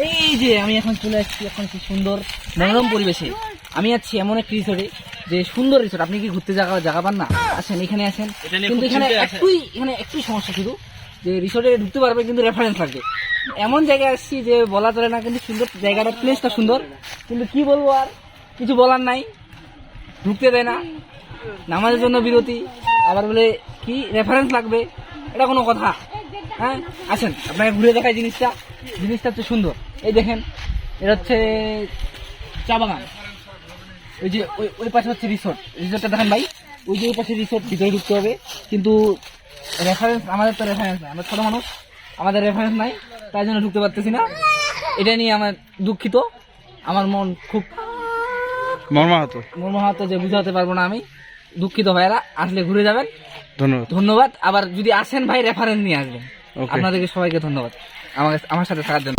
এই যে আমি এখন চলে আসছি এখন কি সুন্দর মনোরম পরিবেশে। আমি আছি এমন এক রিসোর্টে, যে সুন্দর রিসোর্ট। আপনি কি ঘুরতে জায়গা পান না? আসেন, এখানে আসেন। কিন্তু এখানে একটুই সমস্যা, শুধু যে রিসোর্টে ঢুকতে পারবে কিন্তু রেফারেন্স লাগবে। এমন জায়গায় আসছি যে বলা চলে না, কিন্তু সুন্দর জায়গাটা, প্লেসটা সুন্দর, কিন্তু কি বলবো আর কিছু বলার নাই। ঢুকতে দেয় না, নামাজের জন্য বিরতি, আবার বলে কি রেফারেন্স লাগবে, এটা কোনো কথা? হ্যাঁ, আসেন আপনাকে ঘুরে দেখায় জিনিসটা হচ্ছে সুন্দর। এই দেখেন, এটা হচ্ছে চা বাগান। ওই যে ওই পাশে হচ্ছে রিসোর্টটা দেখেন ভাই, ওই যে ওই পাশে রিসোর্ট, ভিতরে ঢুকতে হবে। কিন্তু রেফারেন্স, আমাদের তো রেফারেন্স নাই, আমরা ছোট মানুষ, আমাদের রেফারেন্স নাই, তাই জন্য ঢুকতে পারতেছি না। এটা নিয়ে আমার দুঃখিত, আমার মন খুব মর্মাহত যে বুঝাতে পারবো না আমি। দুঃখিত ভাইরা, আসলে ঘুরে যাবেন। ধন্যবাদ। আবার যদি আসেন ভাই, রেফারেন্স নিয়ে আসবেন। আপনাদেরকে সবাইকে ধন্যবাদ আমার সাথে থাকার জন্য।